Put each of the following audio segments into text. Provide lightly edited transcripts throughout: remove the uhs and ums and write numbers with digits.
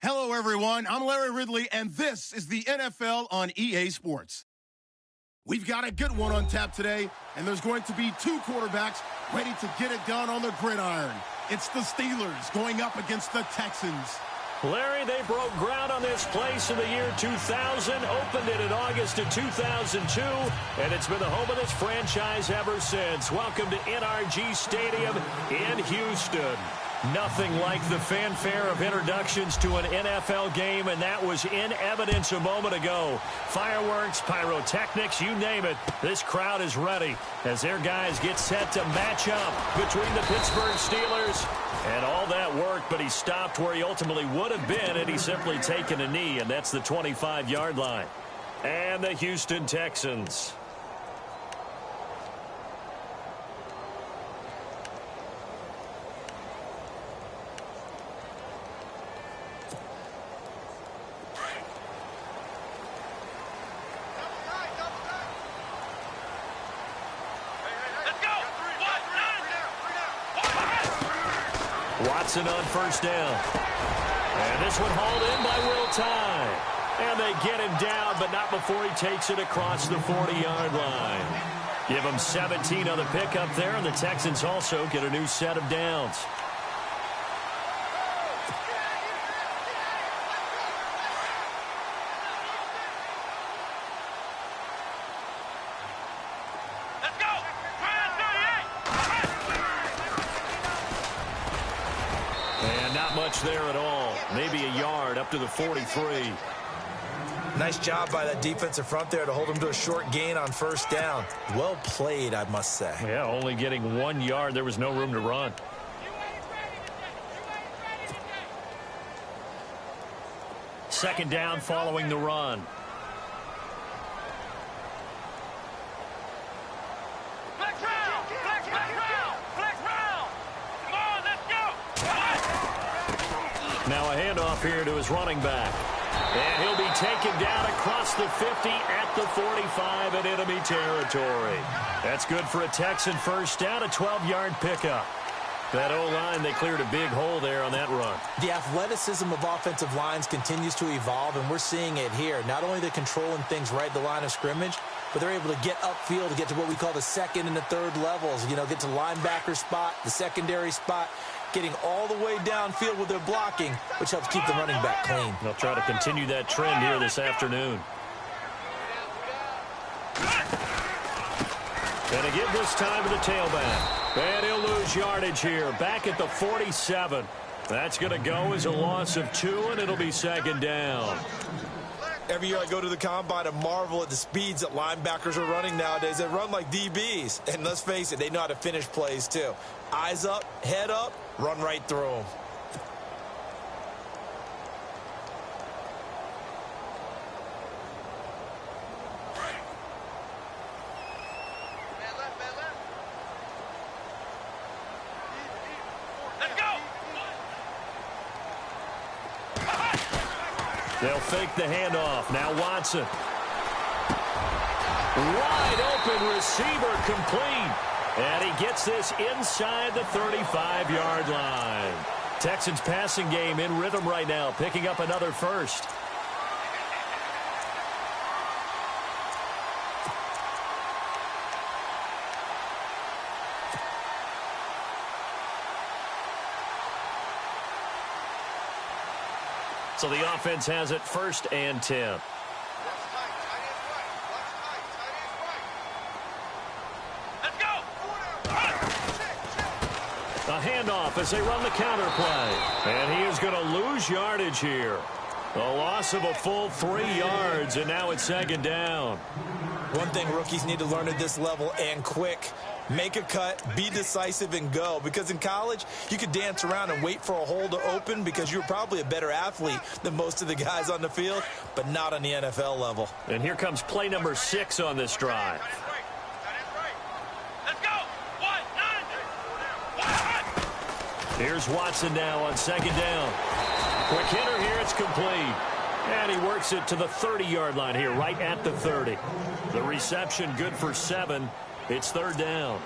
Hello, everyone. I'm Larry Ridley, and this is the NFL on EA Sports. We've got a good one on tap today, and there's going to be two quarterbacks ready to get it done on the gridiron. It's the Steelers going up against the Texans. Larry, they broke ground on this place in the year 2000, opened it in August of 2002, and it's been the home of this franchise ever since. Welcome to NRG Stadium in Houston. Nothing like the fanfare of introductions to an NFL game, and that was in evidence a moment ago. Fireworks, pyrotechnics, you name it. This crowd is ready as their guys get set to match up between the Pittsburgh Steelers and all that work, but he stopped where he ultimately would have been had he simply taken a knee, and that's the 25-yard line. And the Houston Texans. Watson on first down. And this one hauled in by Will Tye. And they get him down, but not before he takes it across the 40-yard line. Give him 17 on the pickup there, and the Texans also get a new set of downs. There at all. Maybe a yard up to the 43. Nice job by that defensive front there to hold him to a short gain on first down. Well played, I must say. Yeah, only getting 1 yard. There was no room to run. Second down following the run. Now a handoff here to his running back. And he'll be taken down across the 50 at the 45 in enemy territory. That's good for a Texan first down, a 12-yard pickup. That O-line, they cleared a big hole there on that run. The athleticism of offensive lines continues to evolve, and we're seeing it here. Not only they're controlling things right at the line of scrimmage, but they're able to get upfield to get to what we call the second and the third levels. You know, get to linebacker spot, the secondary spot, getting all the way downfield with their blocking, which helps keep the running back clean. They'll try to continue that trend here this afternoon. And a give this time to the tailback. And he'll lose yardage here, back at the 47. That's going to go as a loss of 2, and it'll be second down. Every year I go to the combine and marvel at the speeds that linebackers are running nowadays. They run like DBs. And let's face it, they know how to finish plays too. Eyes up, head up, run right through them. They'll fake the handoff. Now Watson. Wide open receiver complete. And he gets this inside the 35-yard line. Texans passing game in rhythm right now, picking up another first. So the offense has it first and 10. A handoff as they run the counter play. And he is going to lose yardage here. A loss of a full 3 yards, and now it's second down. One thing rookies need to learn at this level, and quick. Make a cut, be decisive, and go. Because in college, you could dance around and wait for a hole to open because you're probably a better athlete than most of the guys on the field, but not on the NFL level. And here comes play number 6 on this drive. Here's Watson now on second down. Quick hitter here, it's complete. And he works it to the 30-yard line here, right at the 30. The reception good for 7. It's third down.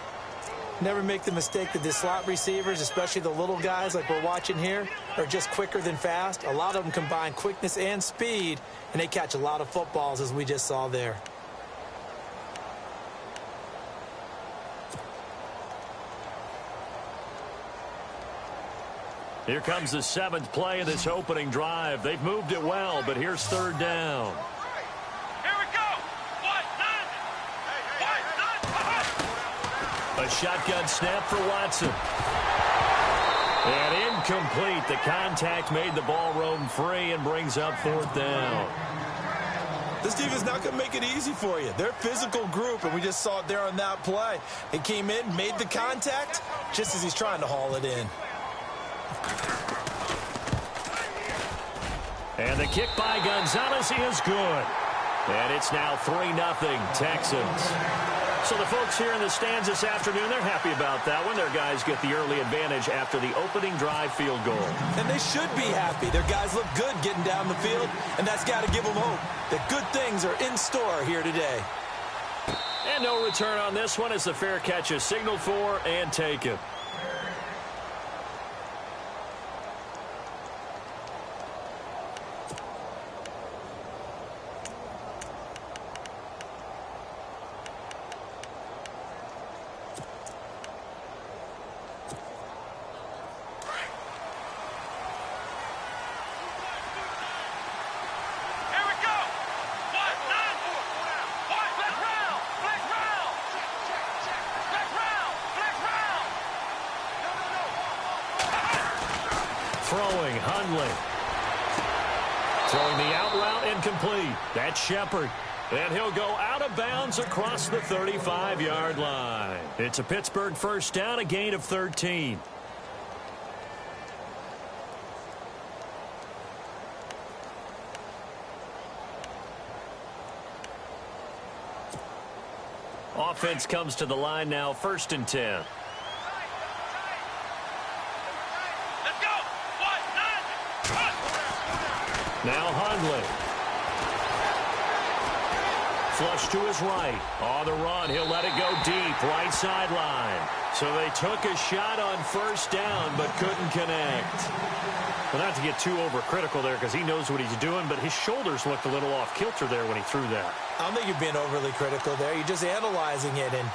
Never make the mistake that the slot receivers, especially the little guys like we're watching here, are just quicker than fast. A lot of them combine quickness and speed, and they catch a lot of footballs, as we just saw there. Here comes the 7th play of this opening drive. They've moved it well, but here's 3rd down. Here we go. A shotgun snap for Watson. And incomplete. The contact made the ball roam free and brings up 4th down. This defense not going to make it easy for you. They're a physical group, and we just saw it there on that play. He came in, made the contact, just as he's trying to haul it in. And the kick by Gonzalez is good. And it's now 3-0 Texans. So the folks here in the stands this afternoon, they're happy about that one. Their guys get the early advantage after the opening drive field goal. And they should be happy. Their guys look good getting down the field, and that's got to give them hope that good things are in store here today. And no return on this one as the fair catch is signaled for and taken. Throwing, Hundley. Throwing the out route incomplete. That's Shepard. And he'll go out of bounds across the 35-yard line. It's a Pittsburgh 1st down, a gain of 13. Offense comes to the line now, 1st and 10. Now Hundley. Flush to his right. On the run, he'll let it go deep, right sideline. So they took a shot on 1st down, but couldn't connect. Well, not to get too overcritical there because he knows what he's doing, but his shoulders looked a little off kilter there when he threw that. I don't think you're being overly critical there. You're just analyzing it, and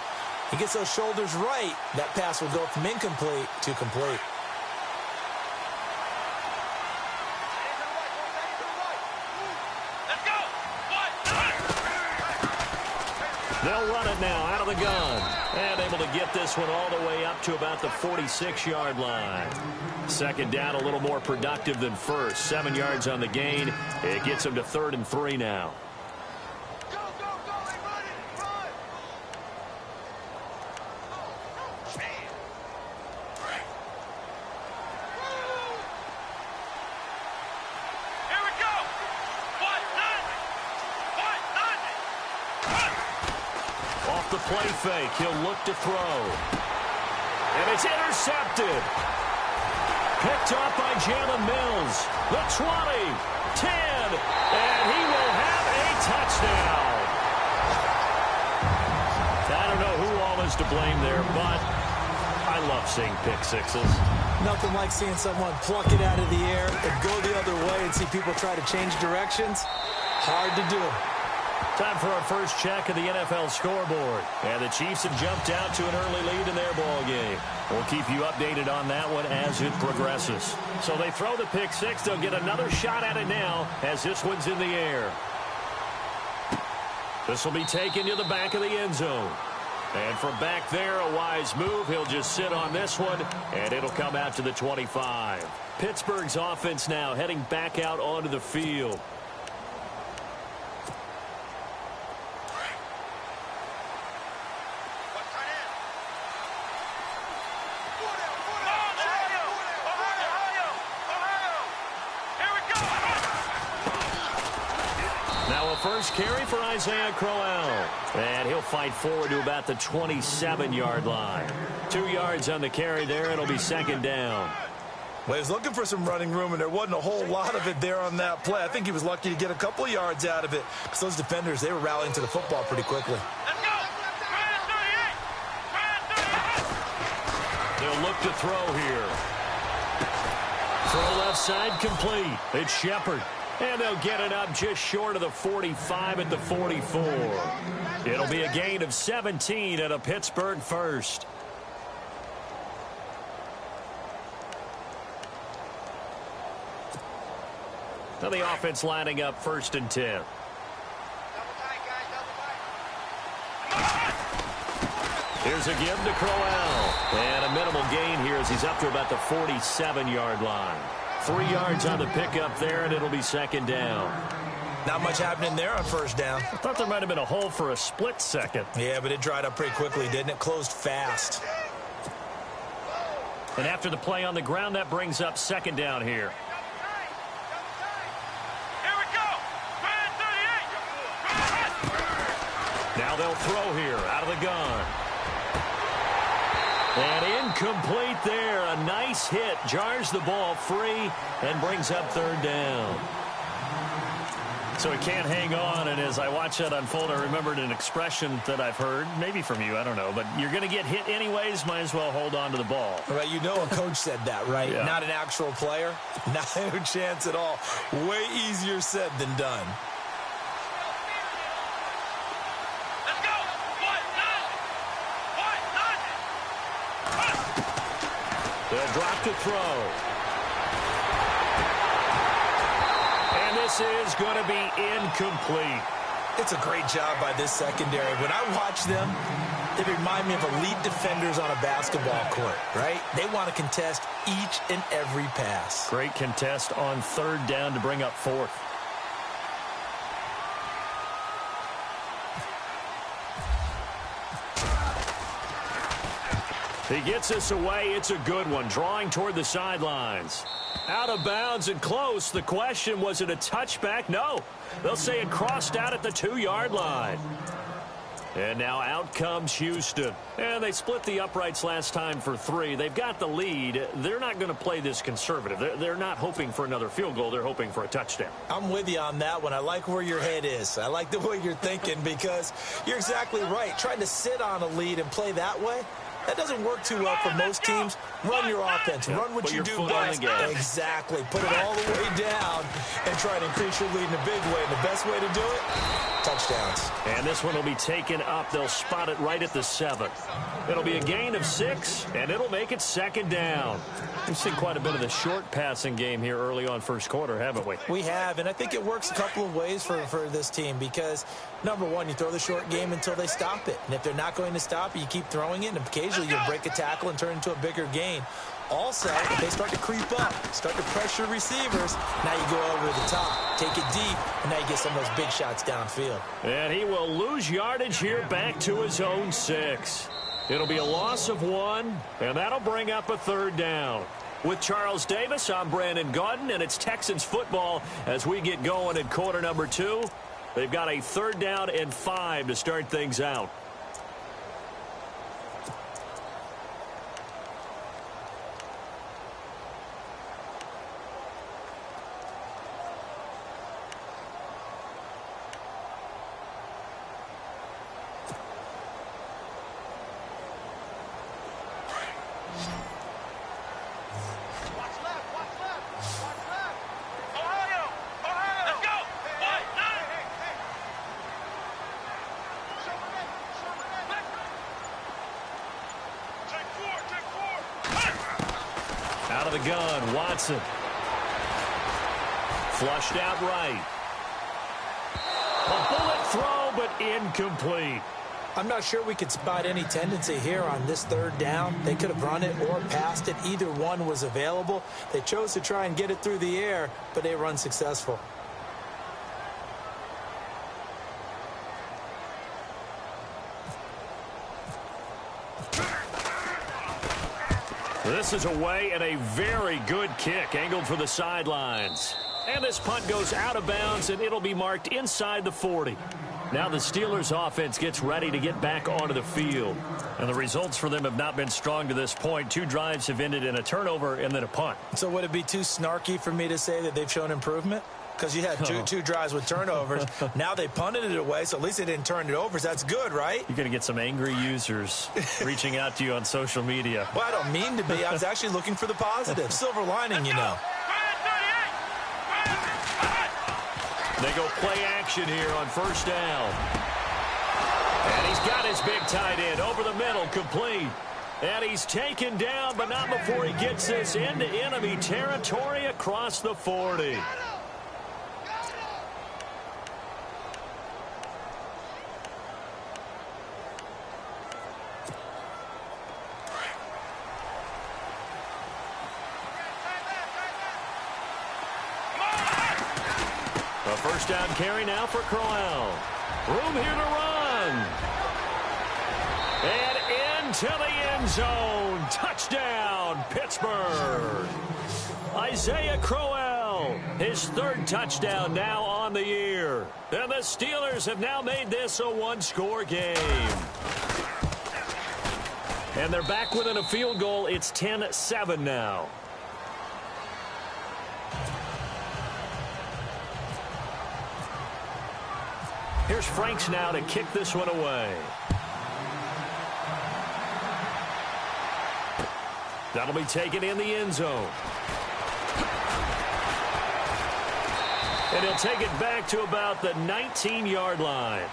he gets those shoulders right. That pass will go from incomplete to complete. They'll run it now out of the gun. And able to get this one all the way up to about the 46-yard line. 2nd down, a little more productive than 1st. 7 yards on the gain. It gets them to 3rd and 3 now. The play fake. He'll look to throw. And it's intercepted. Picked up by Jalen Mills. The 20, 10, and he will have a touchdown. I don't know who all is to blame there, but I love seeing pick sixes. Nothing like seeing someone pluck it out of the air and go the other way and see people try to change directions. Hard to do. Time for our first check of the NFL scoreboard. And the Chiefs have jumped out to an early lead in their ball game. We'll keep you updated on that one as it progresses. So they throw the pick six. They'll get another shot at it now as this one's in the air. This will be taken to the back of the end zone. And from back there, a wise move. He'll just sit on this one, and it'll come out to the 25. Pittsburgh's offense now heading back out onto the field. First carry for Isaiah Crowell. And he'll fight forward to about the 27-yard line. 2 yards on the carry there. It'll be 2nd down. Well, he was looking for some running room, and there wasn't a whole lot of it there on that play. I think he was lucky to get a couple of yards out of it because those defenders, they were rallying to the football pretty quickly. Let's go! They'll look to throw here. Throw left side complete. It's Shepard. And they'll get it up just short of the 45 at the 44. It'll be a gain of 17 and a Pittsburgh first. Now the offense lining up 1st and 10. Here's a give to Crowell. And a minimal gain here as he's up to about the 47-yard line. 3 yards on the pickup there, and it'll be 2nd down. Not much happening there on 1st down. I thought there might have been a hole for a split second. Yeah, but it dried up pretty quickly, didn't it? Closed fast. And after the play on the ground, that brings up 2nd down here. Here we go. 38. Now they'll throw here out of the gun. And incomplete there. A nice hit. Jars the ball free and brings up 3rd down. So he can't hang on, and as I watch that unfold, I remembered an expression that I've heard, maybe from you, I don't know, but you're going to get hit anyways, might as well hold on to the ball. Right, you know a coach said that, right? Yeah. Not an actual player. Not a chance at all. Way easier said than done. Let's go. 1-9. They'll drop to throw. And this is going to be incomplete. It's a great job by this secondary. When I watch them, they remind me of elite defenders on a basketball court, right? They want to contest each and every pass. Great contest on 3rd down to bring up 4th. He gets us away. It's a good one. Drawing toward the sidelines. Out of bounds and close. The question, was it a touchback? No. They'll say it crossed out at the 2-yard line. And now out comes Houston. And they split the uprights last time for 3. They've got the lead. They're not going to play this conservative. They're not hoping for another field goal. They're hoping for a touchdown. I'm with you on that one. I like where your head is. I like the way you're thinking because you're exactly right. Trying to sit on a lead and play that way, that doesn't work too well for most teams. Run your offense. Yeah, run what you do best. Exactly. Put it all the way down and try to increase your lead in a big way. And the best way to do it, touchdowns. And this one will be taken up. They'll spot it right at the 7. It'll be a gain of 6, and it'll make it 2nd down. We've seen quite a bit of the short passing game here early on 1st quarter, haven't we? We have, and I think it works a couple of ways for this team because, number one, you throw the short game until they stop it. And if they're not going to stop it, you keep throwing it, and occasionally you'll break a tackle and turn it into a bigger gain. Also, if they start to creep up, start to pressure receivers, now you go over the top, take it deep, and now you get some of those big shots downfield. And he will lose yardage here back to his own 6. It'll be a loss of 1, and that'll bring up a 3rd down. With Charles Davis, I'm Brandon Gaudin, and it's Texans football as we get going in quarter number 2. They've got a 3rd down and 5 to start things out. Out of the gun, Watson. Flushed out right. A bullet throw, but incomplete. I'm not sure we could spot any tendency here on this 3rd down. They could have run it or passed it. Either one was available. They chose to try and get it through the air, but they were unsuccessful. This is away and a very good kick angled for the sidelines. And this punt goes out of bounds, and it'll be marked inside the 40. Now the Steelers offense gets ready to get back onto the field. And the results for them have not been strong to this point. 2 drives have ended in a turnover and then a punt. So would it be too snarky for me to say that they've shown improvement? Because you had two drives with turnovers. Now they punted it away, so at least they didn't turn it over. So that's good, right? You're going to get some angry users reaching out to you on social media. Well, I don't mean to be. I was actually looking for the positive. Silver lining, you know. They go play action here on first down. And he's got his big tight end over the middle, complete. And he's taken down, but not before he gets this into enemy territory across the 40. A first down carry now for Crowell. Room here to run. And into the end zone. Touchdown, Pittsburgh. Isaiah Crowell, his 3rd touchdown now on the year. And the Steelers have now made this a 1-score game. And they're back within a field goal. It's 10-7 now. Here's Franks now to kick this one away. That'll be taken in the end zone. And he'll take it back to about the 19-yard line.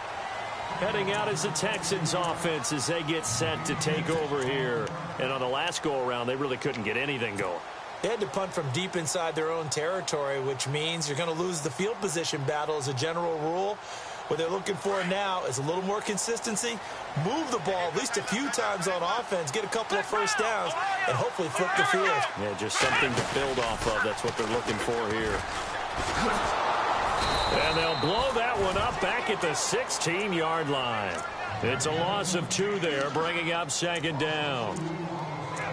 Heading out is the Texans offense as they get set to take over here. And on the last go-around, they really couldn't get anything going. They had to punt from deep inside their own territory, which means you're going to lose the field position battle as a general rule. What they're looking for now is a little more consistency, move the ball at least a few times on offense, get a couple of first downs, and hopefully flip the field. Yeah, just something to build off of. That's what they're looking for here. And they'll blow that one up back at the 16-yard line. It's a loss of 2 there, bringing up 2nd down.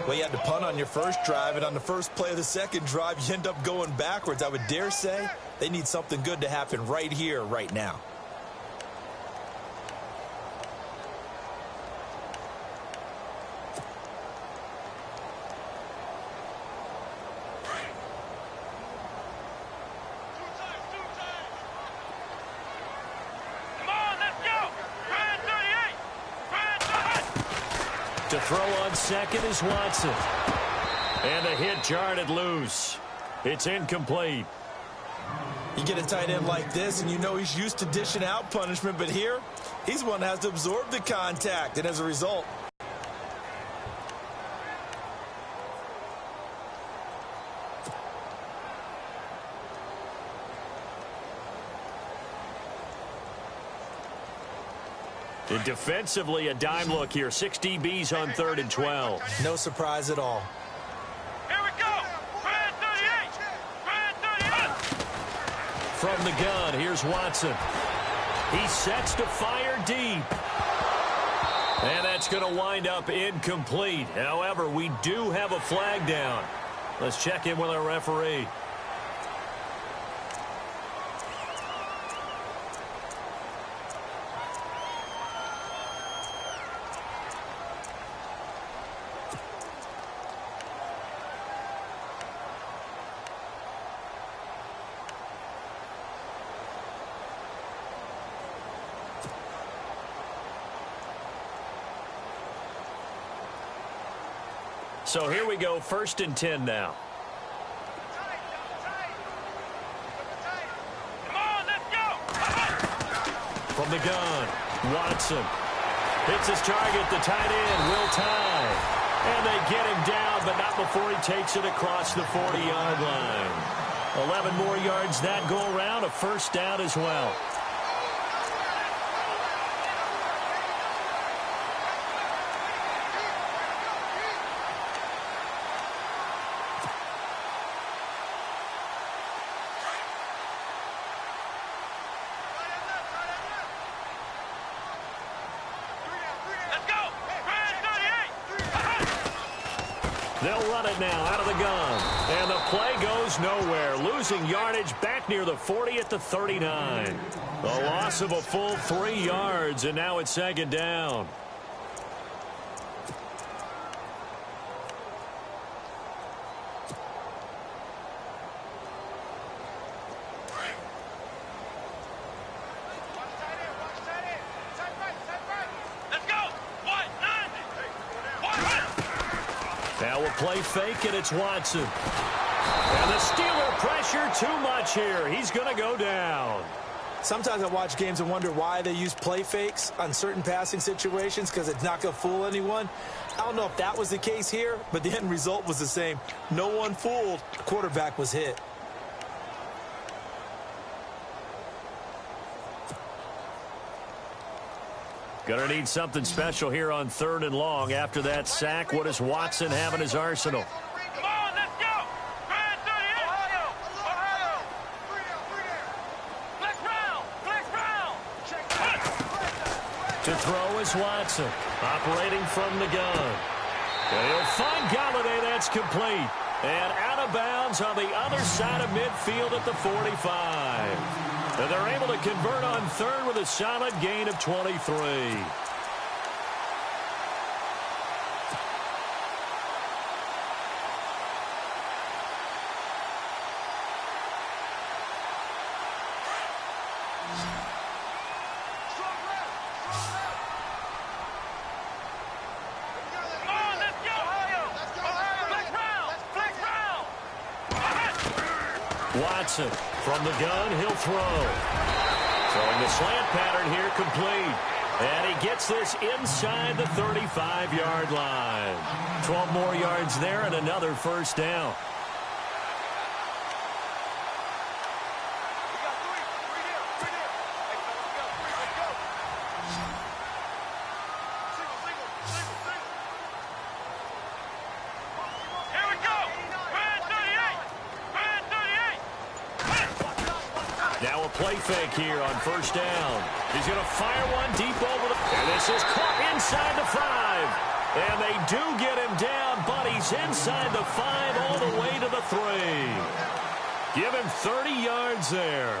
Well, you had to punt on your first drive, and on the first play of the second drive, you end up going backwards. I would dare say they need something good to happen right here, right now. To throw on second is Watson. And the hit jarred it loose. It's incomplete. You get a tight end like this, and you know he's used to dishing out punishment, but here, he's one that has to absorb the contact, and as a result, and defensively, a dime look here. 6 DBs on 3rd and 12. no surprise at all. Here we go. Brand 38. Brand 38. From the gun, here's Watson. He sets to fire deep. And that's going to wind up incomplete. However, we do have a flag down. Let's check in with our referee. So here we go, 1st and 10 now. Come on, let's go. From the gun, Watson hits his target. The tight end will tie. And they get him down, but not before he takes it across the 40-yard line. 11 more yards that go around, a 1st down as well. They'll run it now out of the gun. And the play goes nowhere. Losing yardage back near the 40 at the 39. A loss of a full 3 yards, and now it's second down. Now we'll play fake, and it's Watson. And the Steeler pressure too much here. He's going to go down. Sometimes I watch games and wonder why they use play fakes on certain passing situations, because it's not going to fool anyone. I don't know if that was the case here, but the end result was the same. No one fooled. The quarterback was hit. Going to need something special here on 3rd and long. After that sack, what does Watson have in his arsenal? Come on, let's go! Grand 38! Ohio! Flex round! To throw is Watson, operating from the gun. And he'll find Galladay. That's complete. And out of bounds on the other side of midfield at the 45. And they're able to convert on 3rd with a solid gain of 23. Watson from the gun, he'll throw. Throwing the slant pattern here complete. And he gets this inside the 35-yard line. 12 more yards there and another first down. Now a play fake here on first down. He's going to fire one deep over the... And this is caught inside the 5. And they do get him down, but he's inside the 5 all the way to the 3. Give him 30 yards there.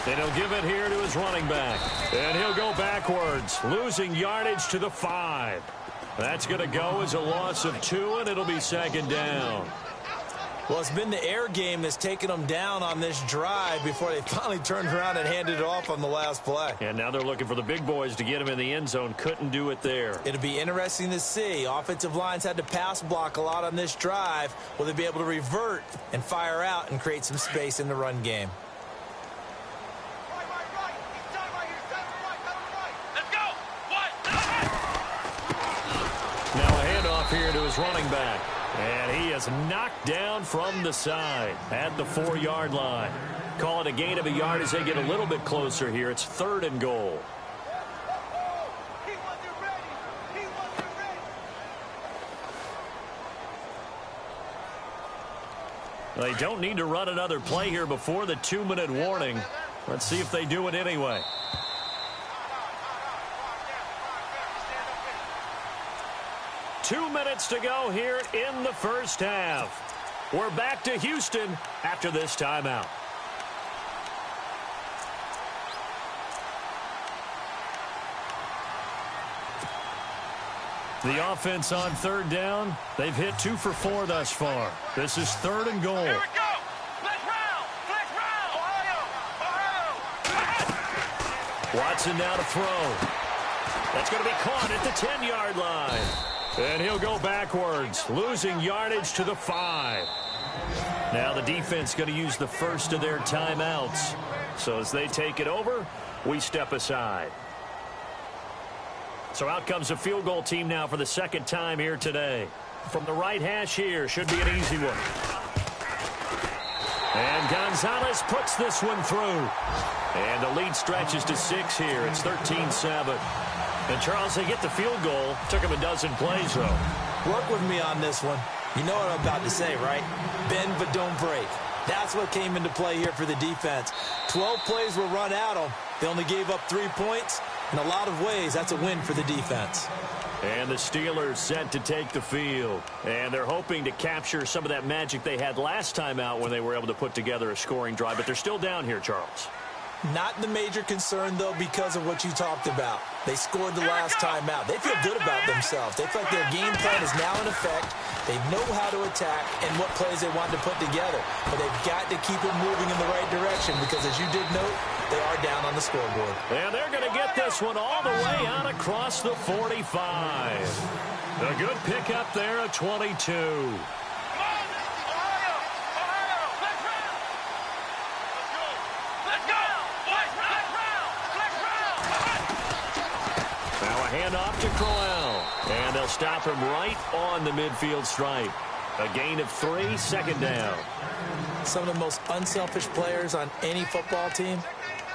And he'll give it here to his running back. And he'll go backwards, losing yardage to the 5. That's going to go as a loss of 2, and it'll be second down. Well, it's been the air game that's taken them down on this drive before they finally turned around and handed it off on the last play. And now they're looking for the big boys to get him in the end zone. Couldn't do it there. It'll be interesting to see. Offensive lines had to pass block a lot on this drive. Will they be able to revert and fire out and create some space in the run game? Here to his running back. And he is knocked down from the side at the 4-yard line. Call it a gain of a yard as they get a little bit closer here. It's 3rd and goal. They don't need to run another play here before the 2-minute warning. Let's see if they do it anyway. Two minutes to go here in the first half. We're back to Houston after this timeout. The offense on 3rd down. They've hit 2 for 4 thus far. This is 3rd and goal. Here we go. Flex round. Ohio. Watson now to throw. That's going to be caught at the 10-yard line. And he'll go backwards, losing yardage to the 5. Now the defense going to use the first of their timeouts. So as they take it over, we step aside. So out comes a field goal team now for the second time here today. From the right hash here, should be an easy one. And Gonzalez puts this one through. And the lead stretches to 6 here. It's 13-7. And, Charles, they get the field goal. Took him a dozen plays, though. Work with me on this one. You know what I'm about to say, right? Bend but don't break. That's what came into play here for the defense. 12 plays were run at them. They only gave up 3 points. In a lot of ways, that's a win for the defense. And the Steelers set to take the field. And they're hoping to capture some of that magic they had last time out when they were able to put together a scoring drive. But they're still down here, Charles. Not the major concern, though, because of what you talked about. They scored the last time out. They feel good about themselves. They feel like their game plan is now in effect. They know how to attack and what plays they want to put together. But they've got to keep it moving in the right direction because, as you did note, they are down on the scoreboard. And they're going to get this one all the way out across the 45. A good pickup there at 22. Handoff to Crowell. And they'll stop him right on the midfield stripe. A gain of 3, 2nd down. Some of the most unselfish players on any football team,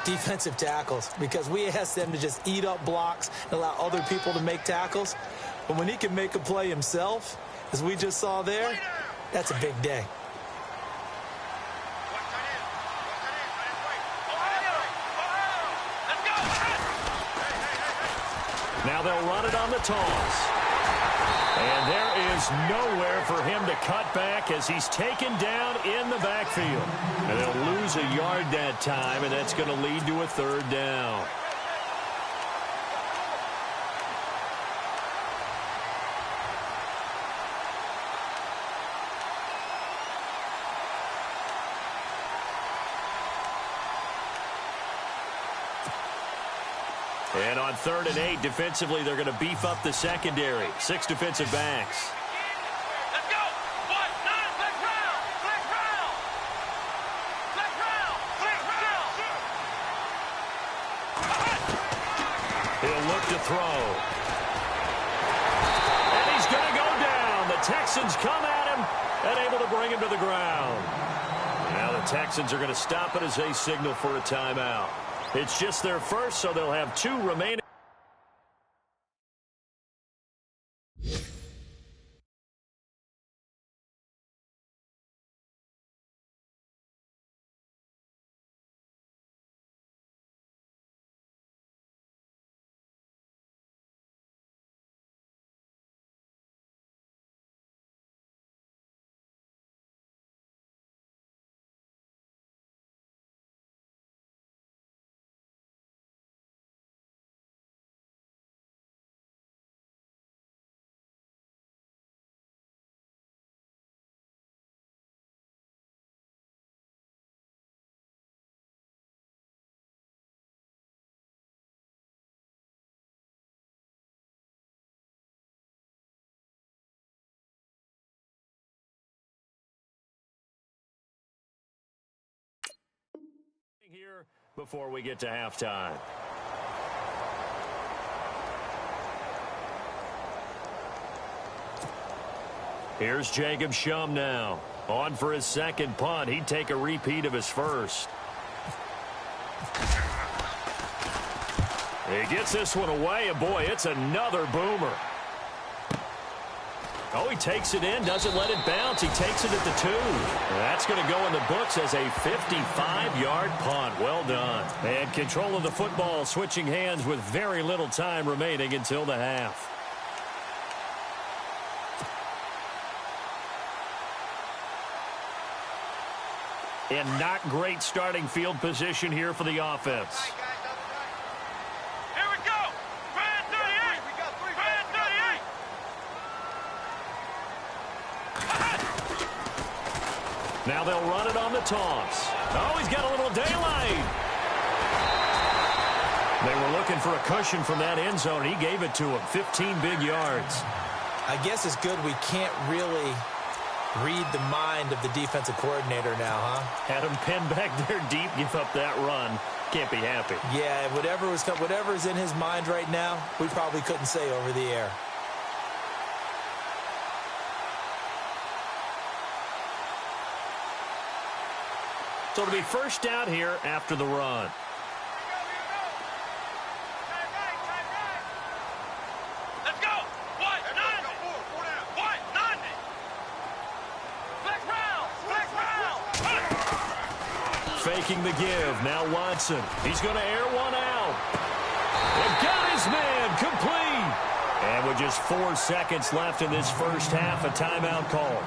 defensive tackles, because we ask them to just eat up blocks and allow other people to make tackles. But when he can make a play himself, as we just saw there, that's a big day. Now they'll run it on the toss. And there is nowhere for him to cut back as he's taken down in the backfield. And they'll lose a yard that time, and that's going to lead to a 3rd down. And on 3rd and 8, defensively, they're going to beef up the secondary. 6 defensive backs. Let's go. 1, 9, flex round. Flex round. Flex round. Flex round. He'll look to throw. And he's going to go down. The Texans come at him and able to bring him to the ground. Now the Texans are going to stop it as they signal for a timeout. It's just their first, so they'll have 2 remaining. Here before we get to halftime. Here's Jacob Shum now. On for his 2nd punt. He'd take a repeat of his first. He gets this one away, and boy, it's another boomer. Oh, he takes it in, doesn't let it bounce. He takes it at the 2. That's going to go in the books as a 55-yard punt. Well done. And control of the football switching hands with very little time remaining until the half. And not great starting field position here for the offense. Here we go. Grand 38. Grand 38. Now they'll run it on the toss. Oh, he's got a little daylight. They were looking for a cushion from that end zone. He gave it to him. 15 big yards. I guess it's good we can't really read the mind of the defensive coordinator now, huh? Had him pinned back there deep, give up that run. Can't be happy. Yeah, whatever is in his mind right now, we probably couldn't say over the air. So it'll be first down here after the run. Let's go. 190. 190. Flex round. Faking the give. Now Watson. He's going to air one out. And got his man complete. And with just 4 seconds left in this first half, a timeout call.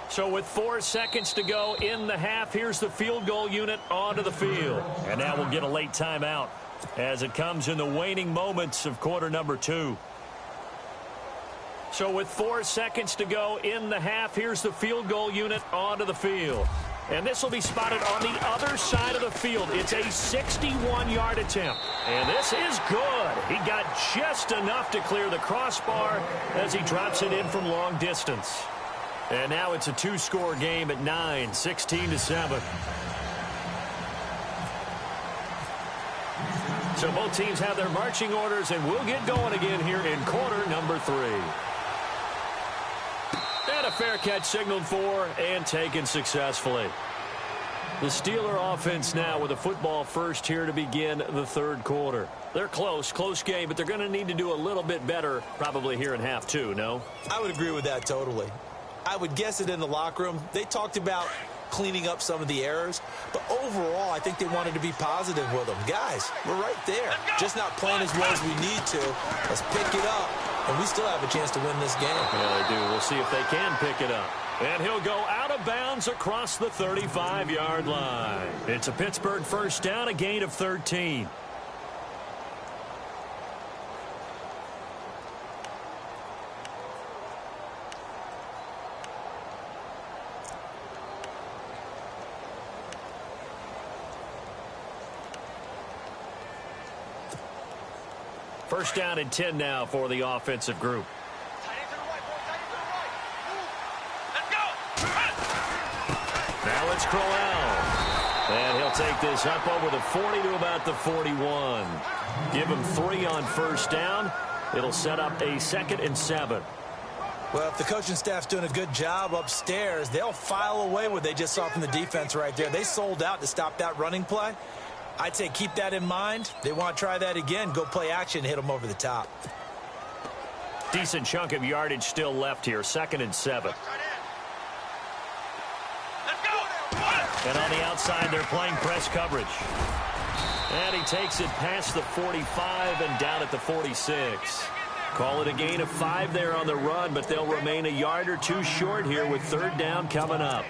So with 4 seconds to go in the half, here's the field goal unit onto the field. And now we'll get a late timeout as it comes in the waning moments of quarter number 2. So with 4 seconds to go in the half, here's the field goal unit onto the field. And this will be spotted on the other side of the field. It's a 61-yard attempt. And this is good. He got just enough to clear the crossbar as he drops it in from long distance. And now it's a 2-score game at 9, 16-7. So both teams have their marching orders, and we'll get going again here in quarter number 3. And a fair catch signaled for and taken successfully. The Steeler offense now with a football first here to begin the third quarter. They're close game, but they're going to need to do a little bit better probably here in half 2, no? I would agree with that totally. I would guess it in the locker room. They talked about cleaning up some of the errors, but overall, I think they wanted to be positive with them. Guys, we're right there. Just not playing as well as we need to. Let's pick it up, and we still have a chance to win this game. Yeah, they do. We'll see if they can pick it up. And he'll go out of bounds across the 35-yard line. It's a Pittsburgh first down, a gain of 13. First down and 10 now for the offensive group. Now it's Crowell. And he'll take this up over the 40 to about the 41. Give him 3 on first down. It'll set up a 2nd and 7. Well, if the coaching staff's doing a good job upstairs, they'll file away what they just saw from the defense right there. They sold out to stop that running play. I'd say keep that in mind. They want to try that again. Go play action, hit them over the top. Decent chunk of yardage still left here. 2nd and 7. And on the outside, they're playing press coverage. And he takes it past the 45 and down at the 46. Call it a gain of 5 there on the run, but they'll remain a yard or 2 short here with 3rd down coming up.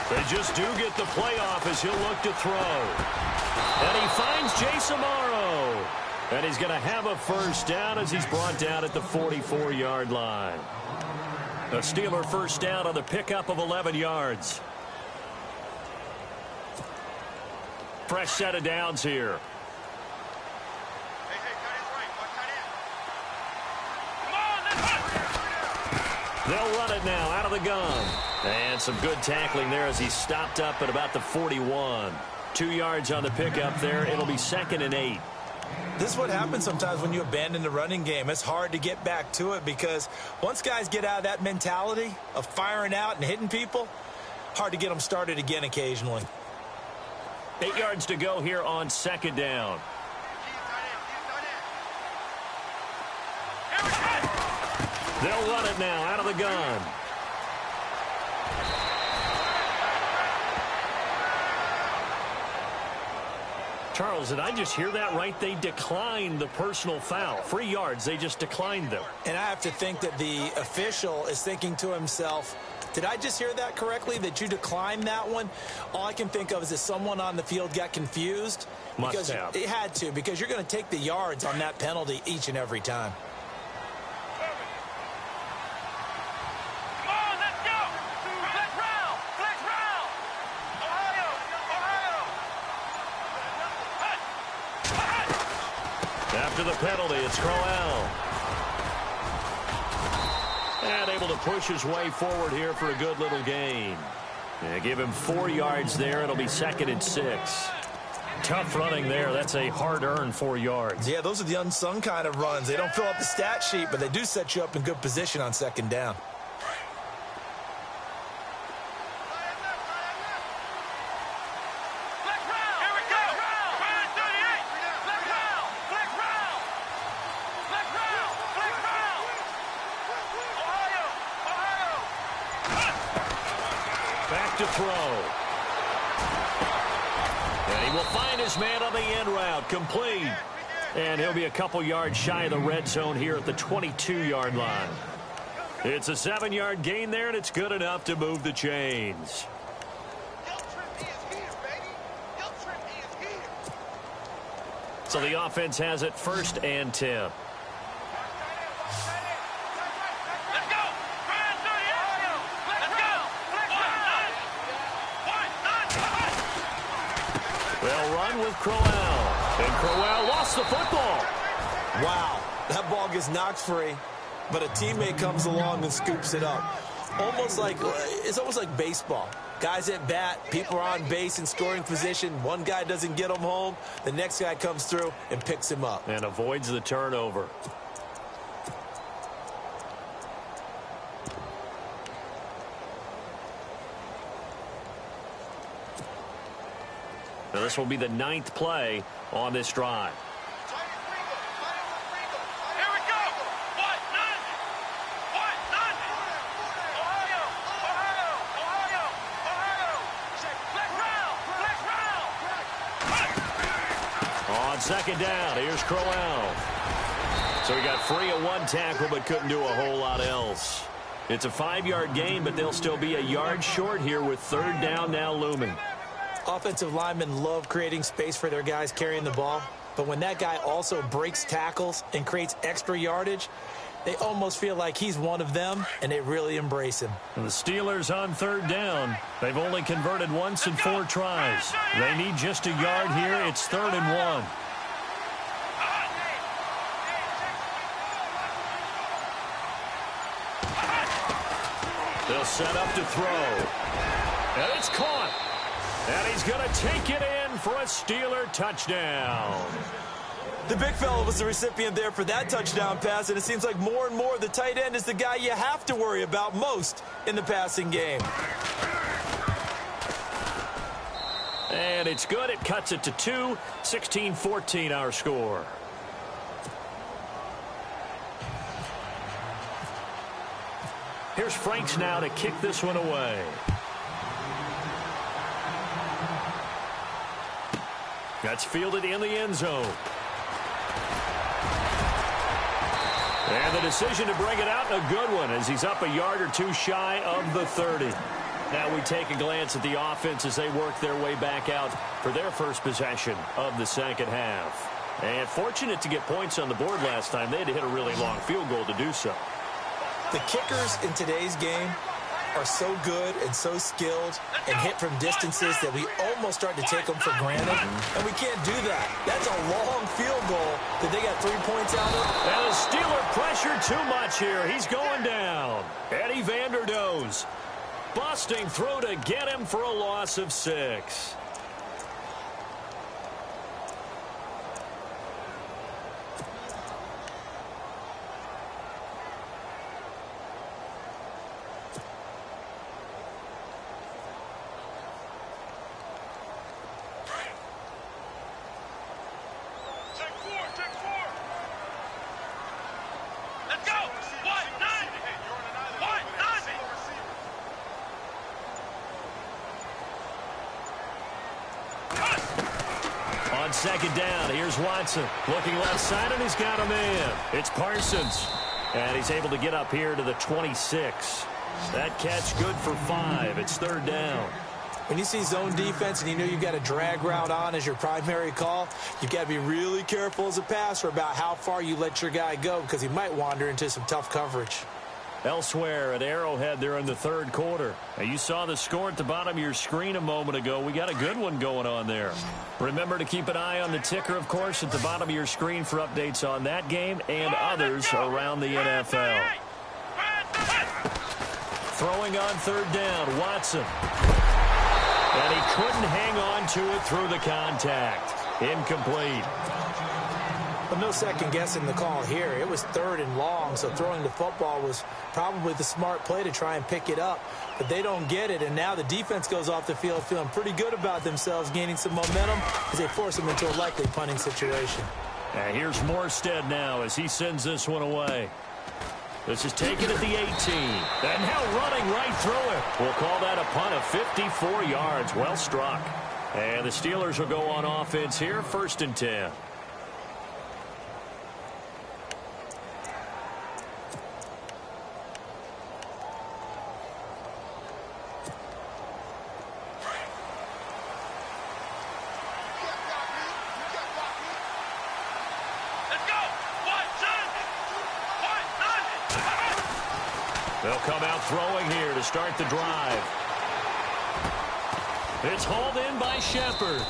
They just do get the playoff as he'll look to throw. And he finds Jace Amaro. And he's going to have a first down as he's brought down at the 44-yard line. A Steeler first down on the pickup of 11 yards. Fresh set of downs here. They'll run it now out of the gun. And some good tackling there as he stopped up at about the 41. 2 yards on the pickup there. It'll be 2nd and 8. This is what happens sometimes when you abandon the running game. It's hard to get back to it because once guys get out of that mentality of firing out and hitting people, hard to get them started again occasionally. 8 yards to go here on 2nd down. They'll run it now out of the gun. Charles, did I just hear that right? They declined the personal foul. 3 yards, they just declined them. And I have to think that the official is thinking to himself, did I just hear that correctly, that you declined that one? All I can think of is that someone on the field got confused. Must have. It had to, because you're going to take the yards on that penalty each and every time. After the penalty, it's Crowell. And able to push his way forward here for a good little gain. Yeah, give him 4 yards there. It'll be 2nd and 6. Tough running there. That's a hard-earned 4 yards. Yeah, those are the unsung kind of runs. They don't fill out the stat sheet, but they do set you up in good position on 2nd down. Back to throw. And he will find his man on the end route. Complete. And he'll be a couple yards shy of the red zone here at the 22-yard line. It's a 7-yard gain there, and it's good enough to move the chains. So the offense has it 1st and 10. They'll run with Crowell. And Crowell lost the football. Wow, that ball gets knocked free, but a teammate comes along and scoops it up. It's almost like baseball. Guys at bat, people are on base in scoring position. One guy doesn't get him home. The next guy comes through and picks him up. And avoids the turnover. Now this will be the 9th play on this drive. Here we go. What? Ohio. On 2nd down, here's Crowell. So he got free of 1 tackle but couldn't do a whole lot else. It's a 5-yard gain, but they'll still be a yard short here with 3rd down now looming. Offensive linemen love creating space for their guys carrying the ball, but when that guy also breaks tackles and creates extra yardage, they almost feel like he's one of them, and they really embrace him. And the Steelers on 3rd down. They've only converted once in 4 tries. They need just a yard here. It's 3rd and 1. They'll set up to throw. And it's caught. And he's going to take it in for a Steeler touchdown. The big fella was the recipient there for that touchdown pass, and it seems like more and more the tight end is the guy you have to worry about most in the passing game. And it's good. It cuts it to 2. 16-14 our score. Here's Franks now to kick this one away. That's fielded in the end zone. And the decision to bring it out, a good one, as he's up a yard or 2 shy of the 30. Now we take a glance at the offense as they work their way back out for their first possession of the 2nd half. And fortunate to get points on the board last time. They had to hit a really long field goal to do so. The kickers in today's game are so good and so skilled and hit from distances that we almost start to take them for granted, and we can't do that. That's a long field goal that they got 3 points out of. And the Steeler pressure too much here. He's going down. Eddie Vanderdoes busting through to get him for a loss of 6. second down. Here's Watson. Looking left side, and he's got a man. It's Parsons. And he's able to get up here to the 26. That catch good for 5. It's third down. When you see zone defense and you know you've got a drag route on as your primary call, you've got to be really careful as a passer about how far you let your guy go because he might wander into some tough coverage. Elsewhere at Arrowhead there in the third quarter. Now, you saw the score at the bottom of your screen a moment ago. We got a good one going on there. Remember to keep an eye on the ticker, of course, at the bottom of your screen for updates on that game and others around the NFL. Throwing on third down, Watson. And he couldn't hang on to it through the contact. Incomplete. But no second guessing the call here. It was third and long, so throwing the football was probably the smart play to try and pick it up. But they don't get it, and now the defense goes off the field feeling pretty good about themselves, gaining some momentum as they force them into a likely punting situation. And here's Morstead now as he sends this one away. This is taken at the 18. And now running right through it. We'll call that a punt of 54 yards. Well struck. And the Steelers will go on offense here, 1st and 10. They'll come out throwing here to start the drive. It's hauled in by Shepard.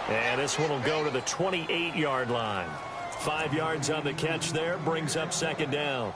And this one will go to the 28-yard line. 5 yards on the catch there, brings up second down.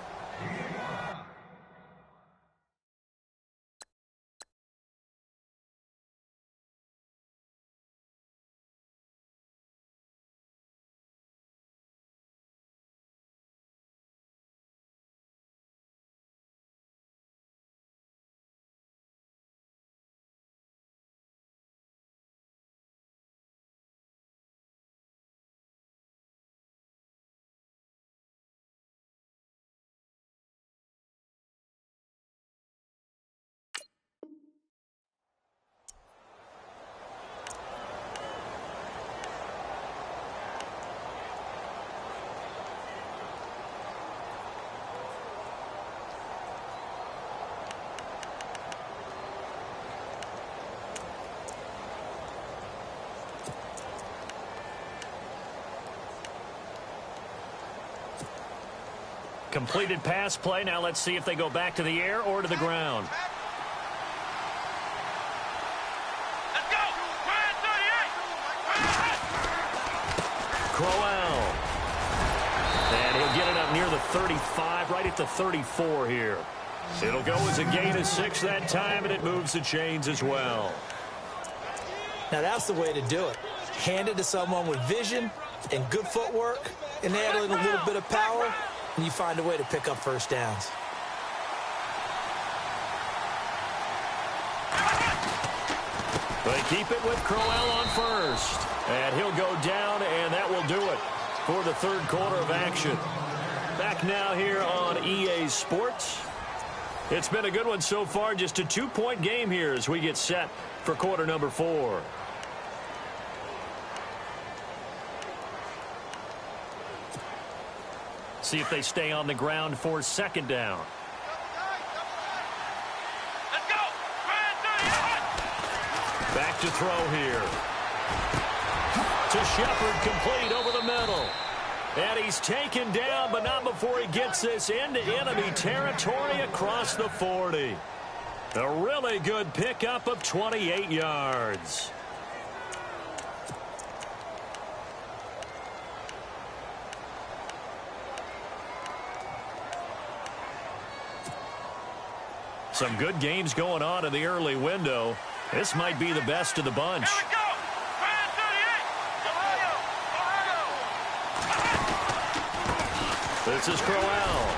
Completed pass play. Now let's see if they go back to the air or to the ground. Let's go! Crowell. And he'll get it up near the 35, right at the 34 here. It'll go as a gain of 6 that time, and it moves the chains as well. Now that's the way to do it. Hand it to someone with vision and good footwork, and add in a little bit of power, and you find a way to pick up first downs. They keep it with Crowell on first. And he'll go down, and that will do it for the third quarter of action. Back now here on EA Sports. It's been a good one so far. Just a 2-point game here as we get set for quarter number 4. See if they stay on the ground for second down. Let's go! Back to throw here. To Shepard, complete over the middle. And he's taken down, but not before he gets this into enemy territory across the 40. A really good pickup of 28 yards. Some good games going on in the early window. This might be the best of the bunch. Here we go! This is Crowell.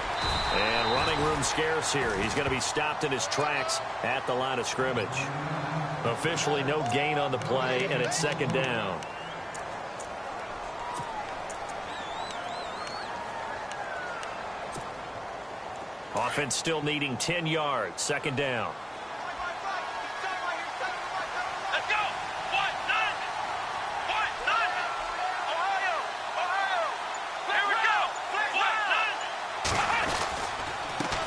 And running room scarce here. He's going to be stopped in his tracks at the line of scrimmage. Officially no gain on the play, and it's second down. Offense still needing 10 yards. Second down. Let's go!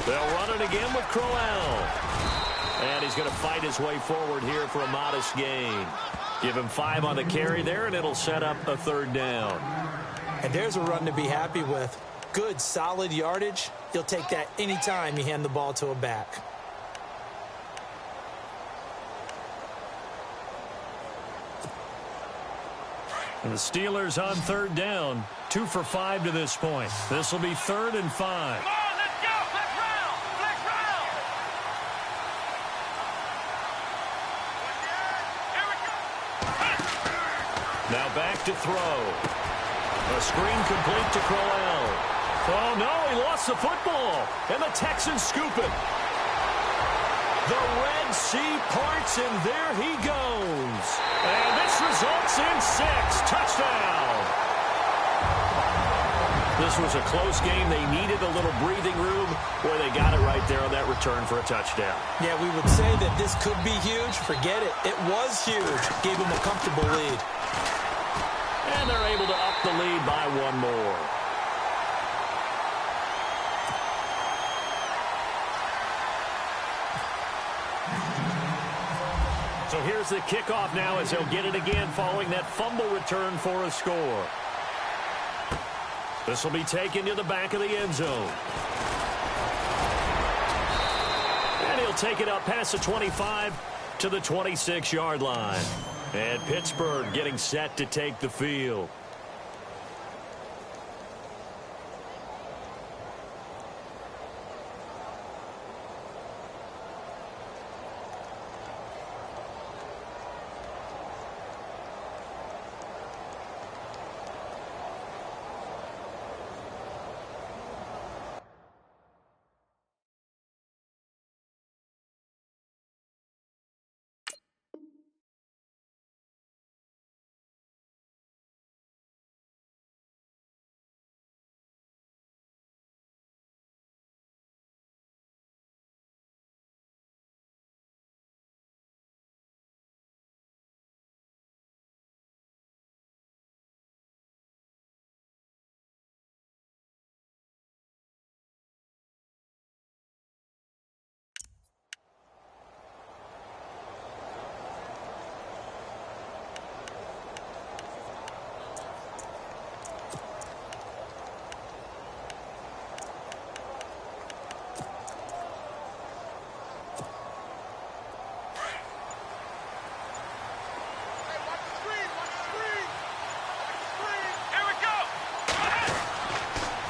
They'll run it again with Crowell. And he's going to fight his way forward here for a modest gain. Give him 5 on the carry there, and it'll set up a 3rd down. And there's a run to be happy with. Good, solid yardage. You'll take that anytime you hand the ball to a back. And the Steelers on 3rd down. 2 for 5 to this point. This will be 3rd and 5. Come on, let's go. Let's round. Let's round. Here we go. Now back to throw. A screen complete to Crowell. Oh, no, he lost the football. And the Texans scoop it. The Red Sea parts, and there he goes. And this results in 6. Touchdown. This was a close game. They needed a little breathing room. Boy, they got it right there on that return for a touchdown. Yeah, we would say that this could be huge. Forget it. It was huge. Gave him a comfortable lead. And they're able to up the lead by 1 more. So here's the kickoff now as they'll get it again following that fumble return for a score. This will be taken to the back of the end zone. And he'll take it up past the 25 to the 26-yard line. And Pittsburgh getting set to take the field.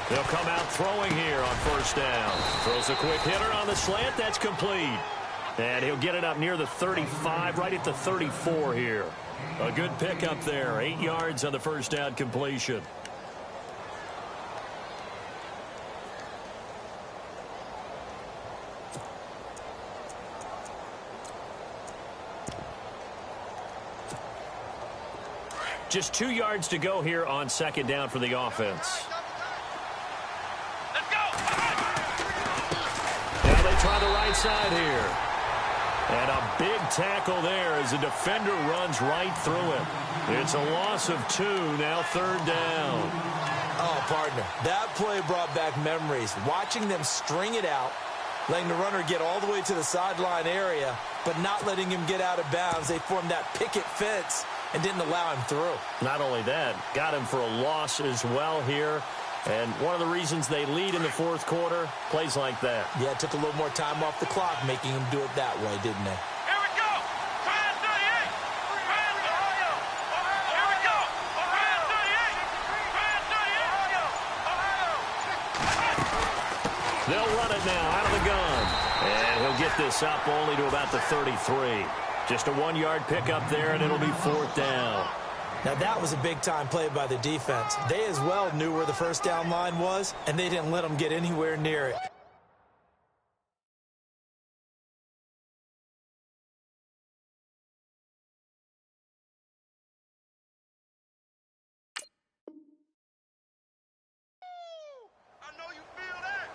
They'll come out throwing here on 1st down. Throws a quick hitter on the slant. That's complete. And he'll get it up near the 35, right at the 34 here. A good pickup there. 8 yards on the 1st down completion. Just 2 yards to go here on 2nd down for the offense. Try the right side here. And a big tackle there as the defender runs right through it. It's a loss of 2, now 3rd down. Oh, partner, that play brought back memories. Watching them string it out, letting the runner get all the way to the sideline area, but not letting him get out of bounds. They formed that picket fence and didn't allow him through. Not only that, got him for a loss as well here. And one of the reasons they lead in the 4th quarter, plays like that. Yeah, it took a little more time off the clock, making him do it that way, didn't they? Here we go. Trans 38. Trans Ohio. Here we go. Trans 38. Trans 38. Ohio. They'll run it now out of the gun. And he'll get this up only to about the 33. Just a 1-yard pickup there, and it'll be 4th down. Now, that was a big-time play by the defense. They as well knew where the 1st down line was, and they didn't let them get anywhere near it. I know you feel that.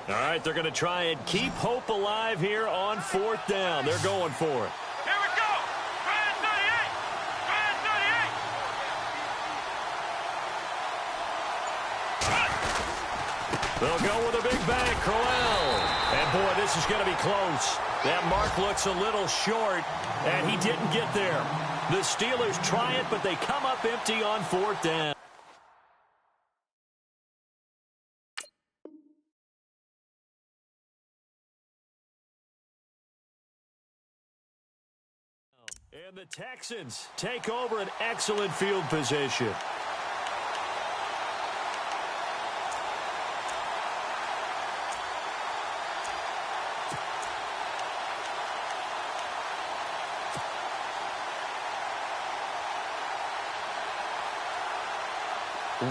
All right, they're going to try and keep hope alive here on 4th down. They're going for it. Here we go. Try and 38. Try and 38. They'll go with a big bang, Crowell. And, boy, this is going to be close. That mark looks a little short, and he didn't get there. The Steelers try it, but they come up empty on 4th down. And the Texans take over an excellent field position.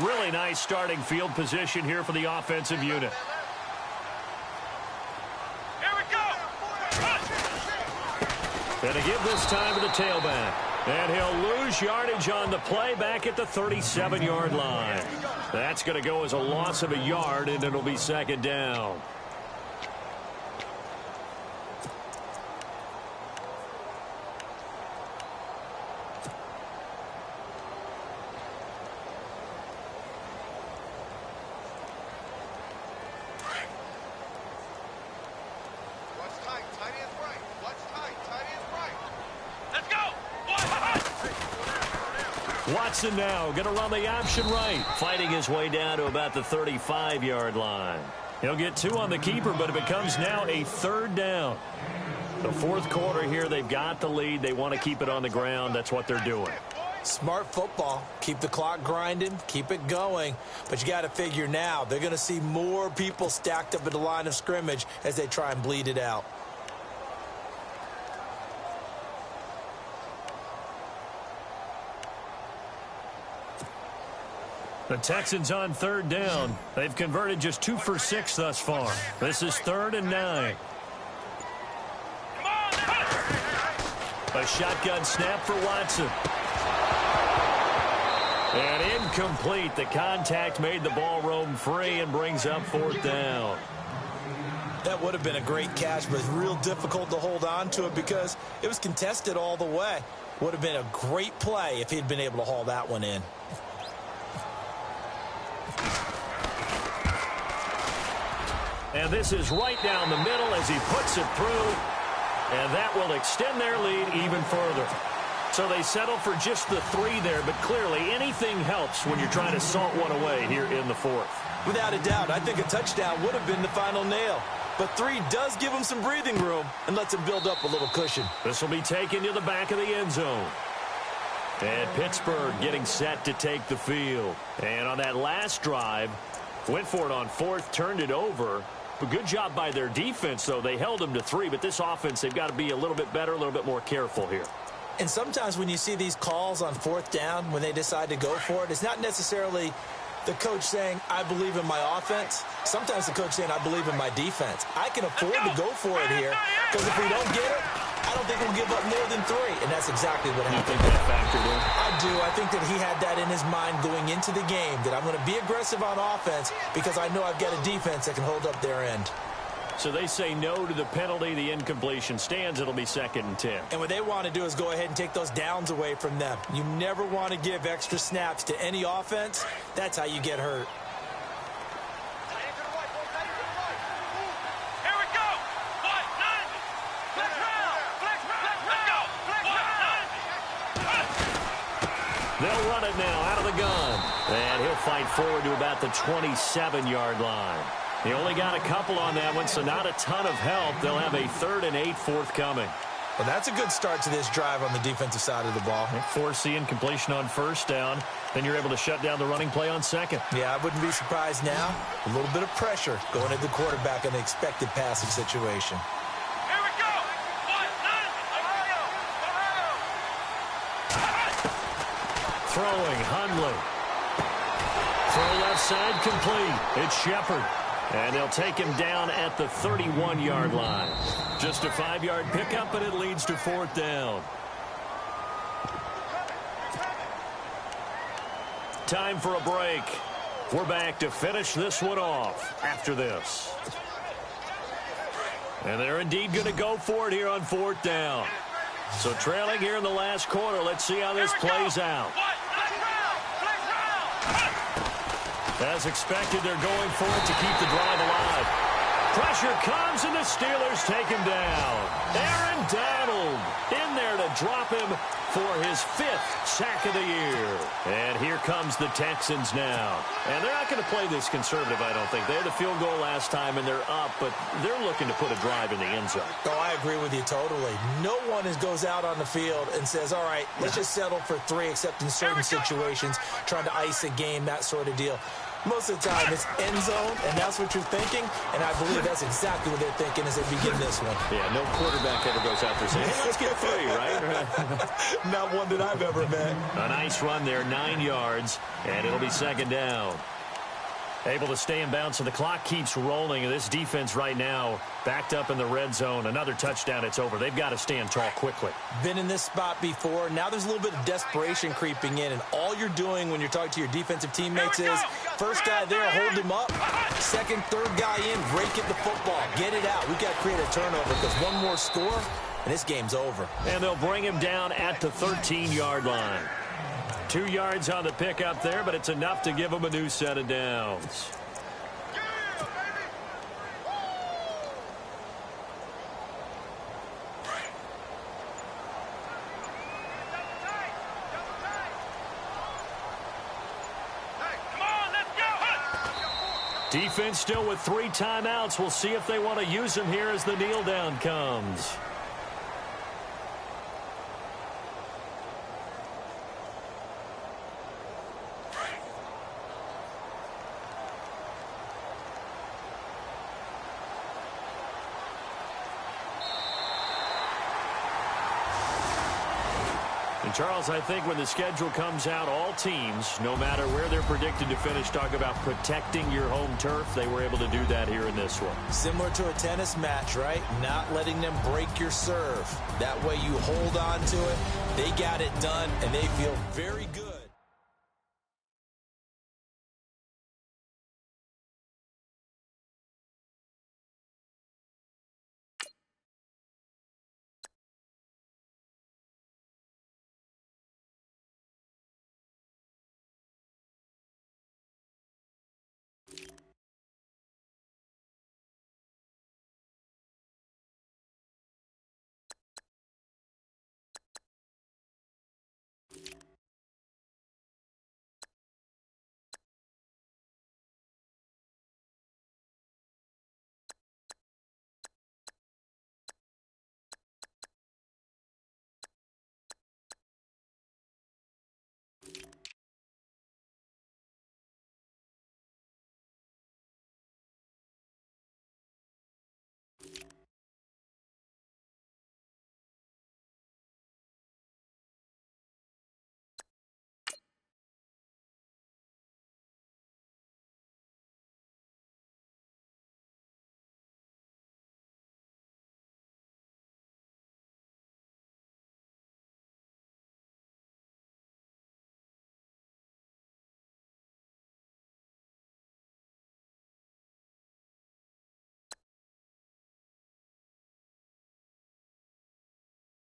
Really nice starting field position here for the offensive unit. And to give this time to the tailback. And he'll lose yardage on the play back at the 37-yard line. That's going to go as a loss of a yard, and it'll be 2nd down. Watson now going to run the option right, fighting his way down to about the 35-yard line. He'll get 2 on the keeper, but it becomes now a 3rd down. The 4th quarter here, they've got the lead. They want to keep it on the ground. That's what they're doing. Smart football. Keep the clock grinding. Keep it going. But you got to figure now, they're going to see more people stacked up at the line of scrimmage as they try and bleed it out. The Texans on 3rd down. They've converted just 2 for 6 thus far. This is 3rd and 9. A shotgun snap for Watson. And incomplete. The contact made the ball roam free and brings up 4th down. That would have been a great catch, but it's real difficult to hold on to it because it was contested all the way. Would have been a great play if he'd been able to haul that one in. And this is right down the middle as he puts it through. And that will extend their lead even further. So they settle for just the 3 there, but clearly anything helps when you're trying to salt one away here in the 4th. Without a doubt, I think a touchdown would have been the final nail. But 3 does give him some breathing room and lets him build up a little cushion. This will be taken to the back of the end zone. And Pittsburgh getting set to take the field. And on that last drive, went for it on 4th, turned it over. But good job by their defense, though. They held them to 3, but this offense, they've got to be a little bit better, a little bit more careful here. And sometimes when you see these calls on 4th down, when they decide to go for it, it's not necessarily the coach saying, I believe in my offense. Sometimes the coach saying, I believe in my defense. I can afford to go for it here, because if we don't get it, I don't think we'll give up more than 3. And that's exactly what happened. You think that factored in? I do. I think that he had that in his mind going into the game, that I'm going to be aggressive on offense because I know I've got a defense that can hold up their end. So they say no to the penalty. The incompletion stands. It'll be 2nd and 10. And what they want to do is go ahead and take those downs away from them. You never want to give extra snaps to any offense. That's how you get hurt. Here we go. What? 90. Flex round. Flex round. Let's go. Flex 90. They'll run it now out of the gun. And he'll fight forward to about the 27-yard line. He only got a couple on that one, so not a ton of help. They'll have a 3rd and 8 forthcoming. Well, that's a good start to this drive on the defensive side of the ball. Force the incompletion on 1st down. Then you're able to shut down the running play on 2nd. Yeah, I wouldn't be surprised now. A little bit of pressure going at the quarterback in the expected passing situation. Here we go. What? 90. Throwing, Hundley. Throw left side complete. It's Shepard. And they'll take him down at the 31-yard line. Just a 5-yard pickup, and it leads to 4th down. Time for a break. We're back to finish this one off after this. And they're indeed going to go for it here on 4th down. So trailing here in the last quarter. Let's see how this plays out. As expected, they're going for it to keep the drive alive. Pressure comes, and the Steelers take him down. Aaron Donald in there to drop him for his 5th sack of the year. And here comes the Texans now. And they're not going to play this conservative, I don't think. They had the field goal last time, and they're up, but they're looking to put a drive in the end zone. Oh, I agree with you totally. No one goes out on the field and says, all right, let's just settle for 3, except in certain situations, trying to ice a game, that sort of deal. Most of the time, it's end zone, and that's what you're thinking, and I believe that's exactly what they're thinking as they begin this one. Yeah, no quarterback ever goes out there saying, hey, let's get 3, right? Not one that I've ever met. A nice run there, 9 yards, and it'll be 2nd down. Able to stay in bounds, so the clock keeps rolling, and this defense right now backed up in the red zone. Another touchdown, it's over. They've got to stand tall quickly. Been in this spot before. Now there's a little bit of desperation creeping in, and all you're doing when you're talking to your defensive teammates is first guy there, hold him up. Second, third guy in, break it the football. Get it out. We've got to create a turnover because one more score, and this game's over. And they'll bring him down at the 13-yard line. 2 yards on the pickup there, but it's enough to give them a new set of downs. Defense still with 3 timeouts. We'll see if they want to use them here as the kneel down comes. Charles, I think when the schedule comes out, all teams, no matter where they're predicted to finish, talk about protecting your home turf. They were able to do that here in this one. Similar to a tennis match, right? Not letting them break your serve. That way you hold on to it. They got it done, and they feel very good.